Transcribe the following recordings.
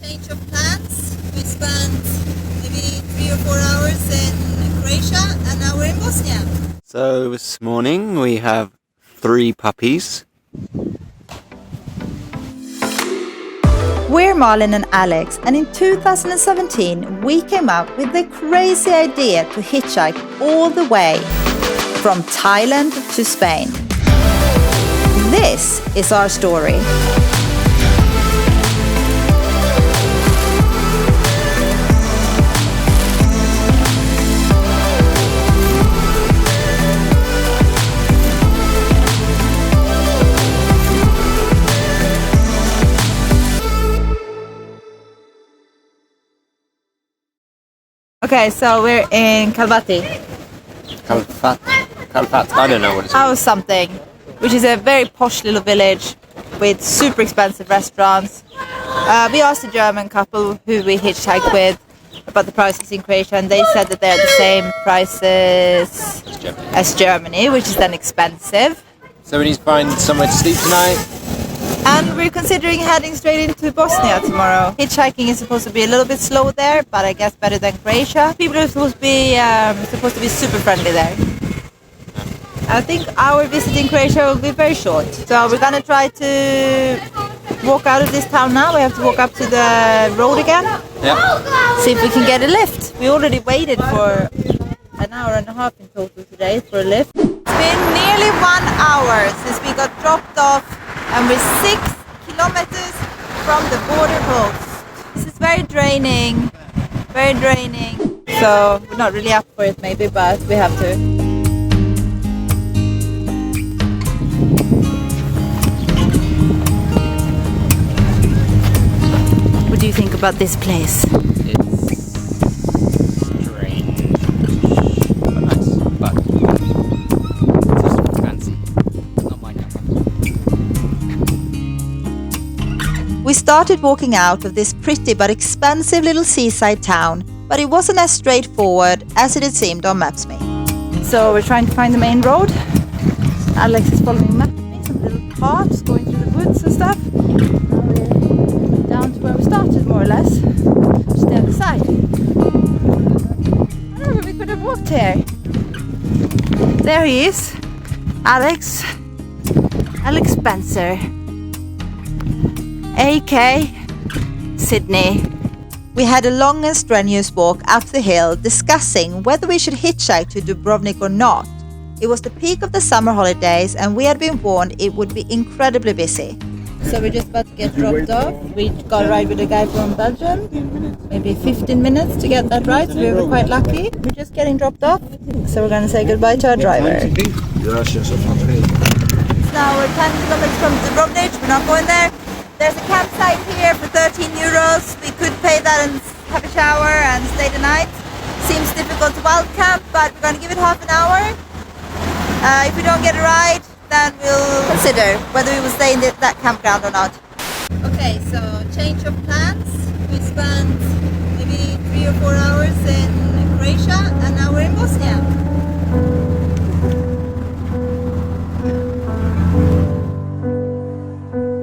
Change of plans. We spent maybe 3 or 4 hours in Croatia and now we're in Bosnia. So this morning we have 3 puppies. We're Marlon and Alex, and in 2017 we came up with the crazy idea to hitchhike all the way from Thailand to Spain. This is our story. Okay, so we're in Kalbati. Kalfat, I don't know what it's called. House something, which is a very posh little village with super expensive restaurants. We asked a German couple who we hitchhiked with about the prices in Croatia, and they said that they're the same prices as Germany, which is then expensive. So we need to find somewhere to sleep tonight. And we're considering heading straight into Bosnia tomorrow. Hitchhiking is supposed to be a little bit slow there, but I guess better than Croatia. People are supposed to be super friendly there. I think our visit in Croatia will be very short. So we're gonna try to walk out of this town now. We have to walk up to the road again. Yeah. See if we can get a lift. We already waited for an hour and a half in total today for a lift. It's been nearly 1 hour since we got dropped off, and we're 6 kilometers from the border post. This is very draining. So we're not really up for it maybe, but we have to. What do you think about this place? It's strange. But nice. But it's just fancy. Not my cup. We started walking out of this pretty but expensive little seaside town, but it wasn't as straightforward as it had seemed on Maps.me. So we're trying to find the main road. Alex is following Maps.me, some little paths going through the woods and stuff. Now we're down to where we started more or less, just the other side. I don't know, we could have walked here. There he is, Alex Spencer. AK Sydney. We had a long and strenuous walk up the hill discussing whether we should hitchhike to Dubrovnik or not. It was the peak of the summer holidays and we had been warned it would be incredibly busy. So we're just about to get dropped off. We got a ride with a guy from Belgium. Maybe 15 minutes to get that ride, so we were quite lucky. We're just getting dropped off, so we're going to say goodbye to our driver. Now we're 10 kilometers from Dubrovnik. We're not going there. There's a campsite here for 13 euros. We could pay that and have a shower and stay the night. Seems difficult to wild camp, but we're going to give it half an hour. If we don't get a ride, then we'll consider whether we will stay in that campground or not. Okay, so change of plans. We spent maybe 3 or 4 hours in Croatia and now we're in Bosnia.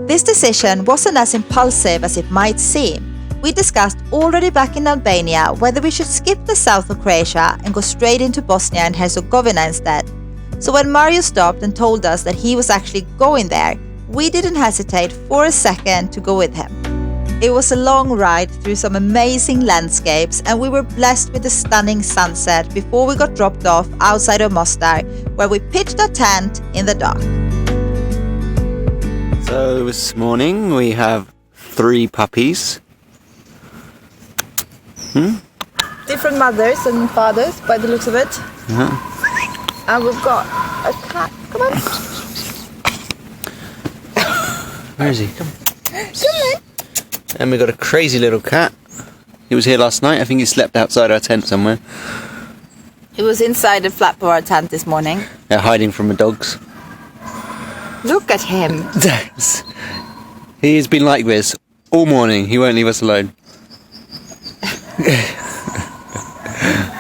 This decision wasn't as impulsive as it might seem. We discussed already back in Albania whether we should skip the south of Croatia and go straight into Bosnia and Herzegovina instead. So when Mario stopped and told us that he was actually going there, we didn't hesitate for a second to go with him. It was a long ride through some amazing landscapes, and we were blessed with a stunning sunset before we got dropped off outside of Mostar, where we pitched our tent in the dark. So this morning we have 3 puppies. Different mothers and fathers by the looks of it. And we've got a cat. Come on. Where is he? Come. Come on. And we got a crazy little cat. He was here last night. I think he slept outside our tent somewhere. He was inside the flap of our tent this morning. Yeah, hiding from the dogs. Look at him. He has been like this all morning. He won't leave us alone.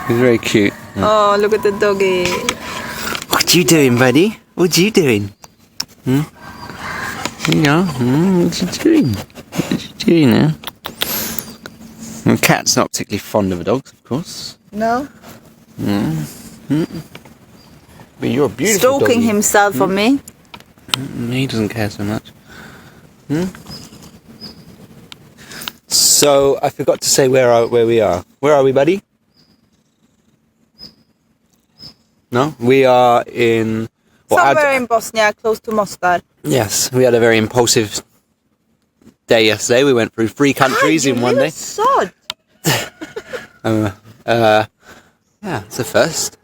He's very cute. Oh, look at the doggy. What you doing, buddy? What you doing? Yeah. What you doing? What you doing now? And Cat's not particularly fond of dogs, of course. No. But you're a beautiful Stroking doggy. himself on me. He doesn't care so much. So I forgot to say where we are. Where are we, buddy? No, we are in Somewhere in Bosnia, close to Mostar. Yes, we had a very impulsive day yesterday. We went through 3 countries in one day. Sod. Yeah, it's a first.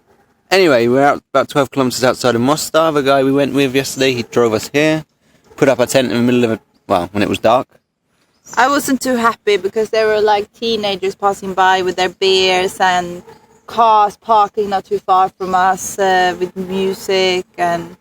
Anyway, we're out about 12 kilometres outside of Mostar. The guy we went with yesterday, he drove us here, put up our tent in the middle of when it was dark. I wasn't too happy because there were like teenagers passing by with their beers and cars parking not too far from us with music and...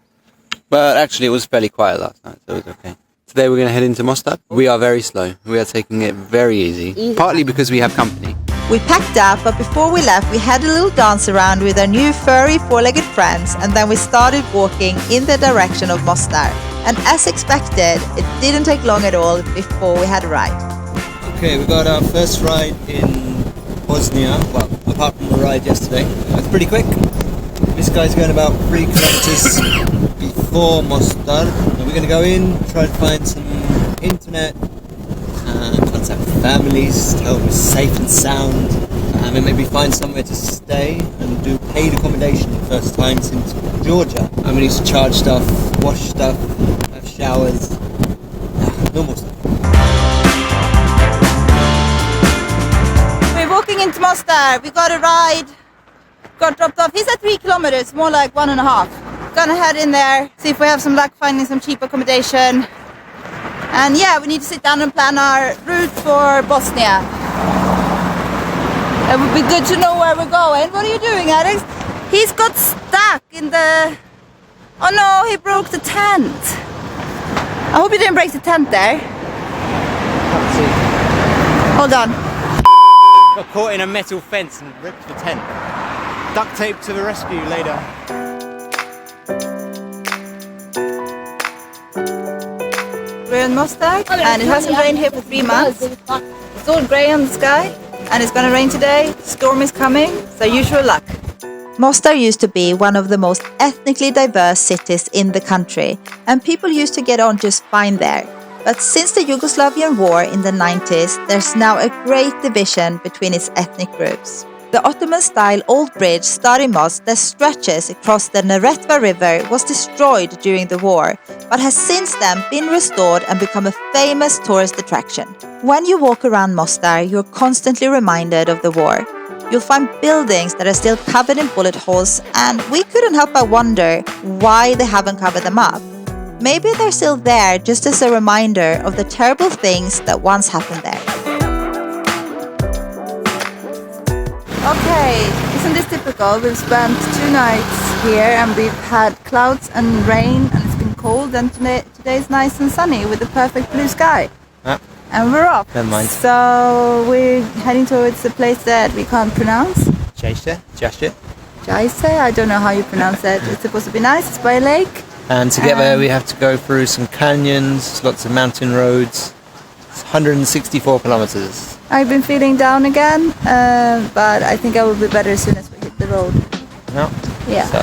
But actually it was fairly quiet last night, so it was okay. Today we're going to head into Mostar. We are very slow. We are taking it very easy. Partly because we have company. We packed up, but before we left we had a little dance around with our new furry 4-legged friends, and then we started walking in the direction of Mostar. And as expected, it didn't take long at all before we had arrived. Okay, we got our first ride in Bosnia, well, apart from the ride yesterday. It was pretty quick. This guy's going about 3 kilometers before Mostar. And we're going to go in, try to find some internet, contact families, tell them it's safe and sound, and maybe find somewhere to stay and do paid accommodation the first time since Georgia. And we need to charge stuff, wash stuff, have showers, normal stuff. We're walking into Mostar. We got a ride, got dropped off. He said 3 kilometers, more like 1.5. Gonna head in there, see if we have some luck finding some cheap accommodation. And yeah, we need to sit down and plan our route for Bosnia. It would be good to know where we're going. What are you doing, Alex? He's got stuck in the... Oh no, he broke the tent. I hope you didn't break the tent there. Let's see. Hold on. Got caught in a metal fence and ripped the tent. Duct tape to the rescue later. We're in Mostar and it hasn't rained here for 3 months. It's all grey on the sky and it's gonna rain today. Storm is coming, so usual luck. Mostar used to be one of the most ethnically diverse cities in the country, and people used to get on just fine there. But since the Yugoslavian war in the 90s, there's now a great division between its ethnic groups. The Ottoman-style old bridge Stari-Most that stretches across the Neretva River was destroyed during the war, but has since then been restored and become a famous tourist attraction. When you walk around Mostar, you're constantly reminded of the war. You'll find buildings that are still covered in bullet holes, and we couldn't help but wonder why they haven't covered them up. Maybe they're still there just as a reminder of the terrible things that once happened there. Okay, isn't this typical? We've spent 2 nights here and we've had clouds and rain and it's been cold, and today's nice and sunny with a perfect blue sky. And we're off. Never mind. So we're heading towards a place that we can't pronounce. Jajce? Jajce? I don't know how you pronounce it. It's supposed to be nice. It's by a lake. And to get there we have to go through some canyons, lots of mountain roads. It's 164 kilometers. I've been feeling down again, but I think I will be better as soon as we hit the road. No? Yeah. So.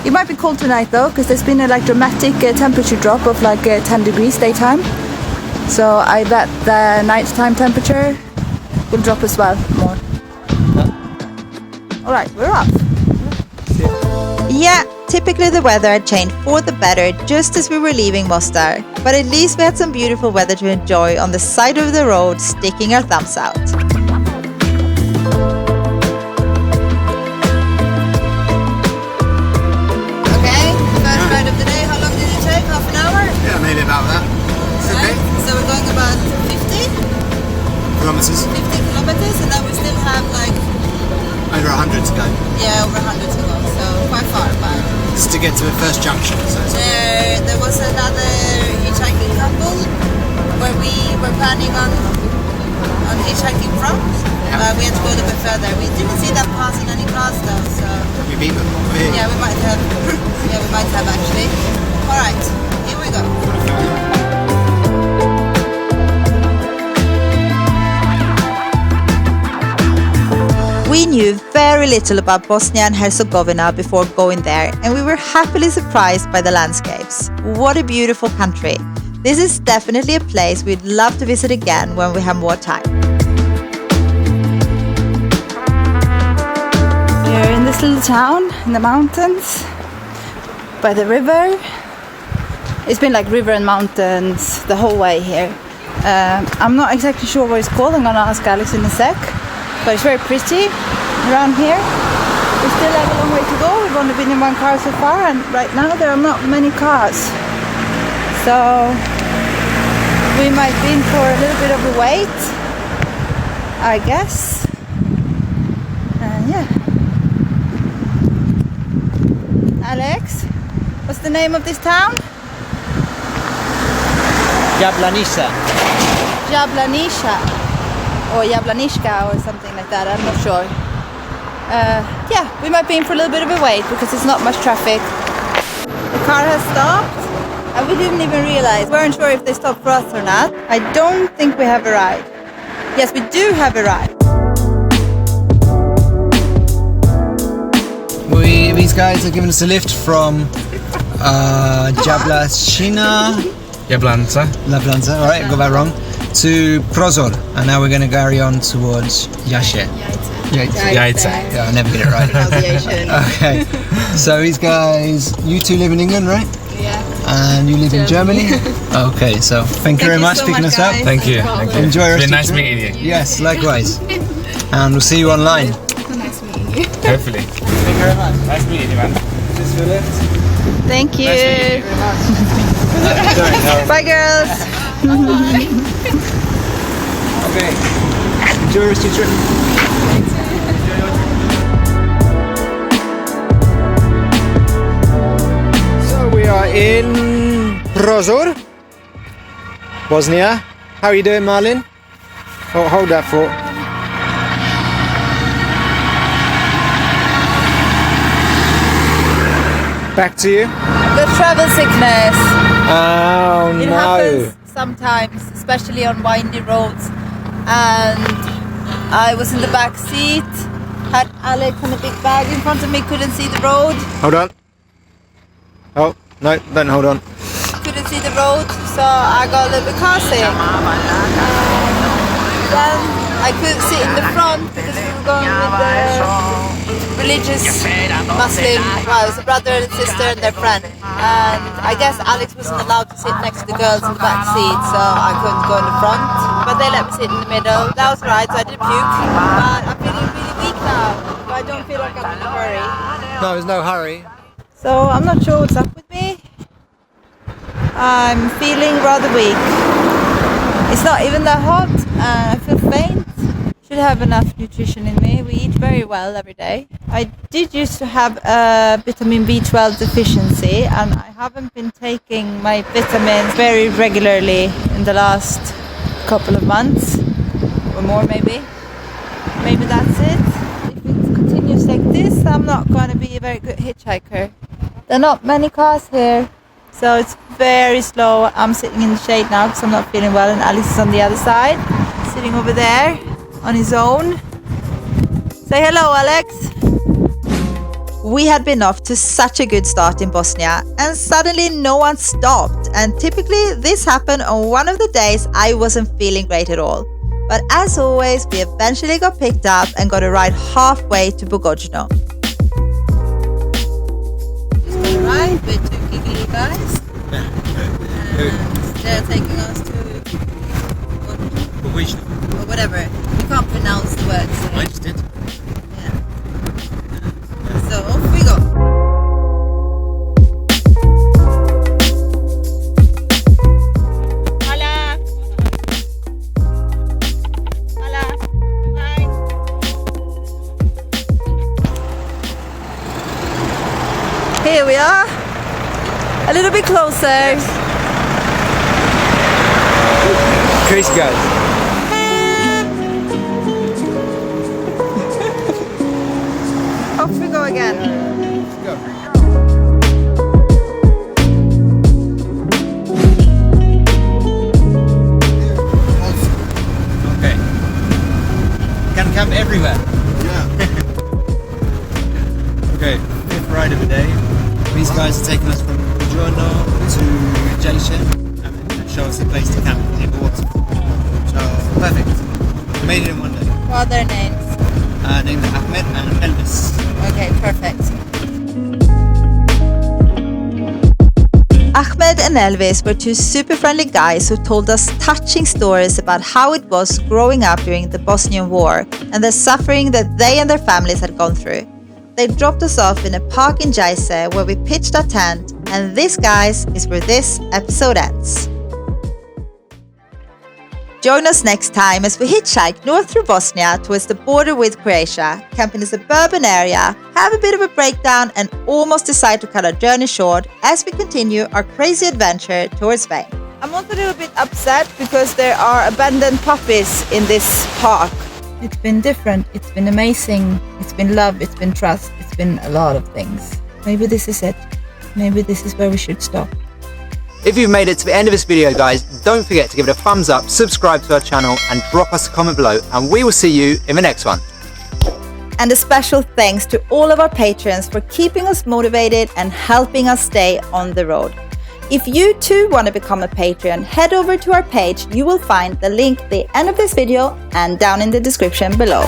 It might be cold tonight though, because there's been a dramatic temperature drop of 10 degrees daytime. So I bet the nighttime temperature will drop as well more. Alright, we're off. Yeah, typically the weather had changed for the better just as we were leaving Mostar, but at least we had some beautiful weather to enjoy on the side of the road, sticking our thumbs out. Okay, first ride of the day. How long did it take? Half an hour? Yeah, maybe about that. Right. So we're going about 50 Kilometers. kilometers, and then we still have Over 100 to go. yeah, over 100 to go, so quite far, but Just to get to the first junction. So it's there was another hitchhiking couple where we were planning on hitchhiking from, but we had to go a little bit further. We didn't see them passing any cars though, so we beat them. We're here. yeah, we might have. Yeah, we might have actually. All right, here we go. knew very little about Bosnia and Herzegovina before going there, and we were happily surprised by the landscapes. What a beautiful country. This is definitely a place we'd love to visit again when we have more time. We're in this little town in the mountains by the river. It's been like river and mountains the whole way here. I'm not exactly sure what it's called. I'm gonna ask Alex in a sec. But it's very pretty around here. We still have a long way to go. We've only been in one car so far, and right now there are not many cars. So we might be in for a little bit of a wait, I guess. And yeah. Alex, what's the name of this town? Jablanica. Jablanica or Jablanishka or something like that, I'm not sure. Yeah, we might be in for a little bit of a wait because there's not much traffic. The car has stopped and we didn't even realize. We weren't sure if they stopped for us or not. I don't think we have arrived. Yes, we do have arrived. These guys are giving us a lift from Jablanca, alright, I got that wrong, to Prozor, and now we're going to carry on towards Jajce. Jajce. Yeah, I'll never get it right. Okay, so these guys, you two live in England, right? Yeah. And you live in Germany? Okay, so thank you very much for picking us up. Thank you. Enjoy the rest Really of nice your trip. meeting you. Yes, likewise. And we'll see you online. Hopefully. Thank you very much. Nice meeting you, man. This is your lift. Thank you. Thank you very much. Bye girls. Okay. Enjoy the rest of your trip. So we are in Prozor, Bosnia. How are you doing, Marlin? Oh, hold that thought. Back to you. The travel sickness. Oh It no. happens sometimes, especially on windy roads. And I was in the back seat, had Alex and a big bag in front of me, couldn't see the road. Hold on. Oh, no, don't hold on. Couldn't see the road, so I got a little bit car sick. Then I couldn't sit in the front because we were going with the religious Muslim, well, it was a brother and sister and their friend. And I guess Alex wasn't allowed to sit next to the girls in the back seat, so I couldn't go in the front. But they let me sit in the middle. That was right, so I did puke. But I'm feeling really weak now, but I don't feel like I'm in a hurry. No, there's no hurry. So I'm not sure what's up with me. I'm feeling rather weak. It's not even that hot, and I feel faint. Should have enough nutrition in me. We eat very well every day. I did used to have a vitamin B12 deficiency, and I haven't been taking my vitamins very regularly in the last couple of months, or more maybe. Maybe that's it. If it continues like this, I'm not going to be a very good hitchhiker. There are not many cars here, so it's very slow. I'm sitting in the shade now because I'm not feeling well, and Alice is on the other side, sitting over there on his own. Say hello, Alex. We had been off to such a good start in Bosnia, and suddenly no one stopped. And typically this happened on one of the days I wasn't feeling great at all. But as always, we eventually got picked up and got a ride halfway to Bogojno. Just got a ride with two giggly guys. And they're taking us to or whatever. You can't pronounce the words. So. I just did. Yeah. So off we go. Hola. Hola. Hi. Here we are. A little bit closer. Crazy guys. Off we go again. Go. Okay. Can camp everywhere. Yeah. Okay, 5th ride of the day. These guys are taking us from Giorno to Jajce and show us the place to camp near the water. So, perfect. We made it in one day. What are their names? Named Ahmed and Elvis. Okay, perfect. Ahmed and Elvis were two super friendly guys who told us touching stories about how it was growing up during the Bosnian War and the suffering that they and their families had gone through. They dropped us off in a park in Jajce where we pitched our tent, and this, guys, is where this episode ends. Join us next time as we hitchhike north through Bosnia towards the border with Croatia, camp in a suburban area, have a bit of a breakdown, and almost decide to cut our journey short as we continue our crazy adventure towards Spain. I'm also a little bit upset because there are abandoned puppies in this park. It's been different, it's been amazing, it's been love, it's been trust, it's been a lot of things. Maybe this is it. Maybe this is where we should stop. If you've made it to the end of this video, guys, don't forget to give it a thumbs up, subscribe to our channel, and drop us a comment below, and we will see you in the next one. And a special thanks to all of our patrons for keeping us motivated and helping us stay on the road. If you too want to become a patron, head over to our page. You will find the link at the end of this video and down in the description below.